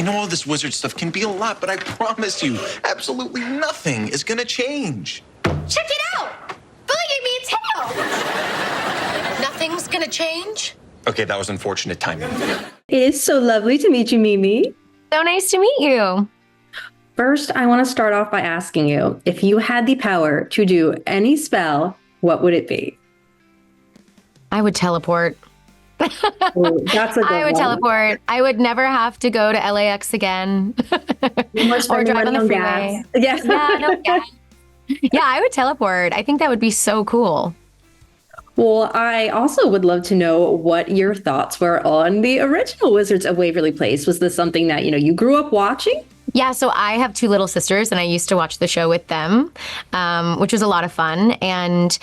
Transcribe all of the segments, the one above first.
I know all this wizard stuff can be a lot, but I promise you, absolutely nothing is gonna change. Check it out! Billy gave me a tail! Nothing's gonna change? Okay, that was unfortunate timing. It is so lovely to meet you, Mimi. So nice to meet you. First, I want to start off by asking you, if you had the power to do any spell, what would it be? I would teleport. Oh, that's a good I would one. teleport. I would never have to go to LAX again or drive on the freeway. Yes. Yeah, no gas. Yeah, I would teleport. I think that would be so cool. Well, I also would love to know what your thoughts were on the original Wizards of Waverly Place. Was this something that, you grew up watching? Yeah, so I have two little sisters, and I used to watch the show with them, which was a lot of fun. And,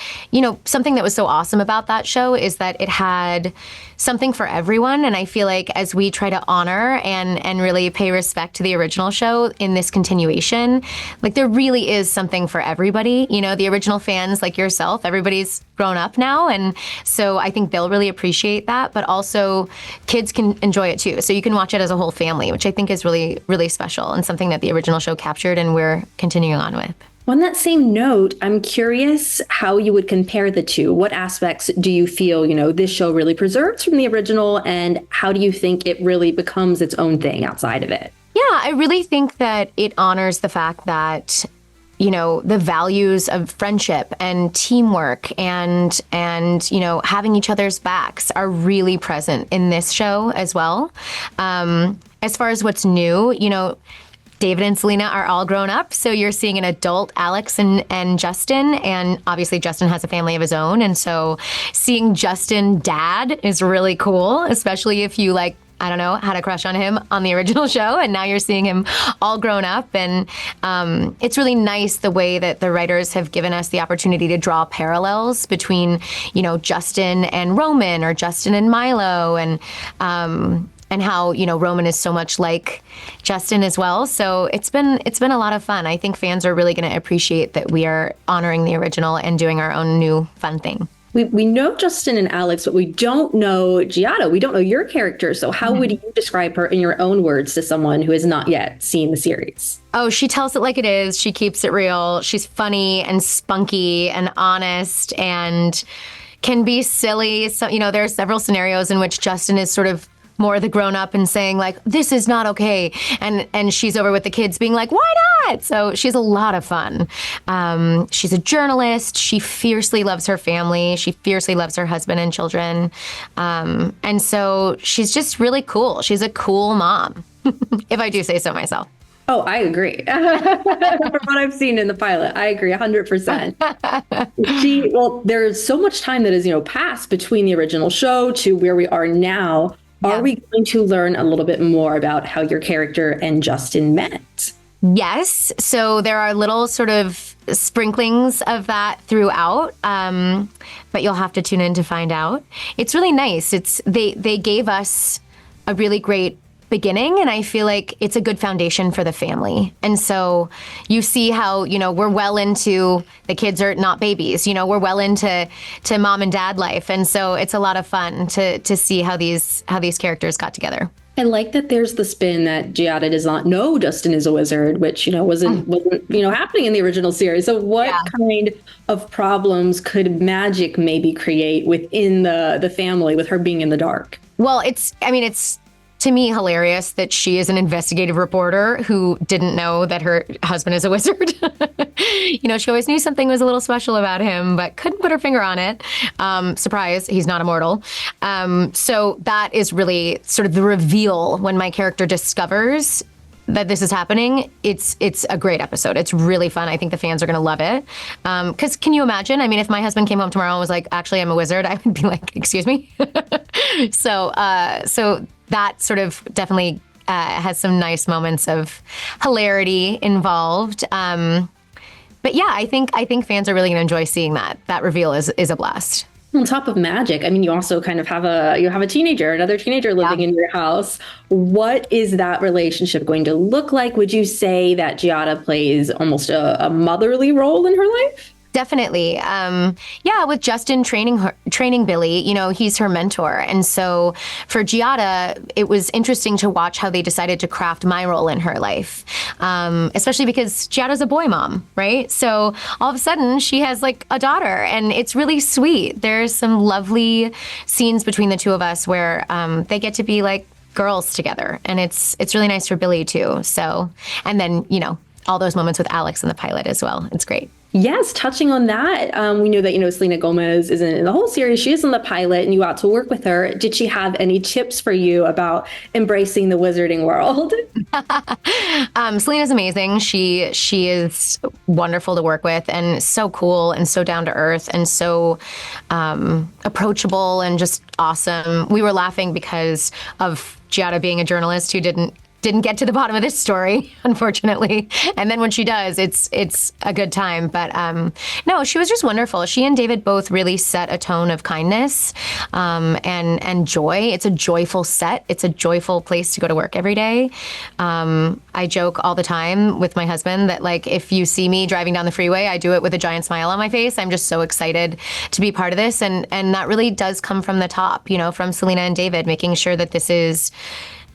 something that was so awesome about that show is that it had something for everyone. And I feel like as we try to honor and really pay respect to the original show in this continuation, like there really is something for everybody. The original fans like yourself, everybody's grown up now. And so I think they'll really appreciate that. But also kids can enjoy it too. So you can watch it as a whole family, which I think is really, really special and something that the original show captured and we're continuing on with. On that same note, I'm curious how you would compare the two. What aspects do you feel, this show really preserves from the original, and how do you think it really becomes its own thing outside of it? Yeah, I really think that it honors the fact that the values of friendship and teamwork and having each other's backs are really present in this show as well. As far as what's new, David and Selena are all grown up, so you're seeing an adult Alex and Justin, and obviously Justin has a family of his own, and so seeing Justin dad is really cool, especially if you had a crush on him on the original show, and now you're seeing him all grown up. And it's really nice the way that the writers have given us the opportunity to draw parallels between, Justin and Roman, or Justin and Milo, and how, Roman is so much like Justin as well. So it's been a lot of fun. I think fans are really going to appreciate that we are honoring the original and doing our own new fun thing. We know Justin and Alex, but we don't know Giada. We don't know your character. So how would you describe her in your own words to someone who has not yet seen the series? Oh, she tells it like it is. She keeps it real. She's funny and spunky and honest and can be silly. So, there are several scenarios in which Justin is sort of more the grown up and saying this is not okay. And she's over with the kids being like, why not? So she's a lot of fun. She's a journalist. She fiercely loves her family. She fiercely loves her husband and children. And so she's just really cool. She's a cool mom, if I do say so myself. Oh, I agree. From what I've seen in the pilot, I agree 100%. There's so much time that has, passed between the original show to where we are now. Are we going to learn a little bit more about how your character and Justin met? Yes. So there are little sort of sprinklings of that throughout, but you'll have to tune in to find out. It's really nice. They gave us a really great beginning, and I feel like it's a good foundation for the family. And so you see how, we're well into, the kids are not babies, we're well into mom and dad life. And so it's a lot of fun to see how these characters got together. I like that there's the spin that Giada does not know Justin is a wizard, which, wasn't happening in the original series. So what kind of problems could magic maybe create within the family with her being in the dark? Well, it's to me hilarious that she is an investigative reporter who didn't know that her husband is a wizard. She always knew something was a little special about him, but couldn't put her finger on it. Surprise, he's not immortal. So that is really sort of the reveal when my character discovers that this is happening. It's a great episode. It's really fun. I think the fans are going to love it. Because can you imagine? I mean, if my husband came home tomorrow and was like, actually, I'm a wizard, I would be like, excuse me? So that sort of definitely has some nice moments of hilarity involved. But yeah, I think fans are really going to enjoy seeing that. That reveal is a blast. On top of magic, I mean, you also kind of have another teenager living in your house. What is that relationship going to look like? Would you say that Giada plays almost a motherly role in her life? Definitely. Yeah, with Justin training Billy, he's her mentor. And so for Giada, it was interesting to watch how they decided to craft my role in her life, especially because Giada's a boy mom, right? So all of a sudden she has like a daughter, and it's really sweet. There's some lovely scenes between the two of us where they get to be like girls together, and it's really nice for Billy too. So, and then, all those moments with Alex in the pilot as well. It's great. Yes, touching on that, we know that, Selena Gomez isn't in the whole series. She is in the pilot, and you got to work with her. Did she have any tips for you about embracing the wizarding world? Selena's amazing. She is wonderful to work with, and so cool and so down to earth and so approachable and just awesome. We were laughing because of Giada being a journalist who didn't get to the bottom of this story, unfortunately. And then when she does, it's a good time. But no, she was just wonderful. She and David both really set a tone of kindness and joy. It's a joyful set. It's a joyful place to go to work every day. I joke all the time with my husband that, like, if you see me driving down the freeway, I do it with a giant smile on my face. I'm just so excited to be part of this. And that really does come from the top, from Selena and David, making sure that this is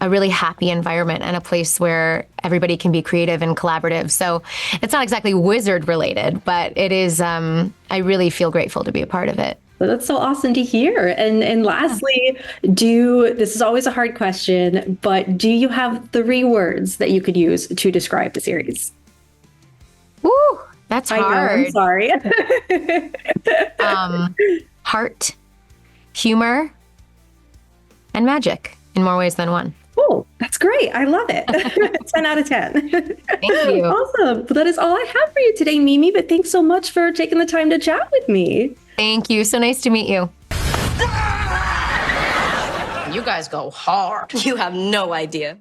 a really happy environment and a place where everybody can be creative and collaborative. So it's not exactly wizard related, but it is, I really feel grateful to be a part of it. Well, that's so awesome to hear. And lastly, this is always a hard question, but do you have 3 words that you could use to describe the series? Woo, that's hard. I know, I'm sorry. Heart, humor, and magic in more ways than one. Oh, that's great. I love it. 10 out of 10. Thank you. Awesome. Well, that is all I have for you today, Mimi, but thanks so much for taking the time to chat with me. Thank you. So nice to meet you. You guys go hard. You have no idea.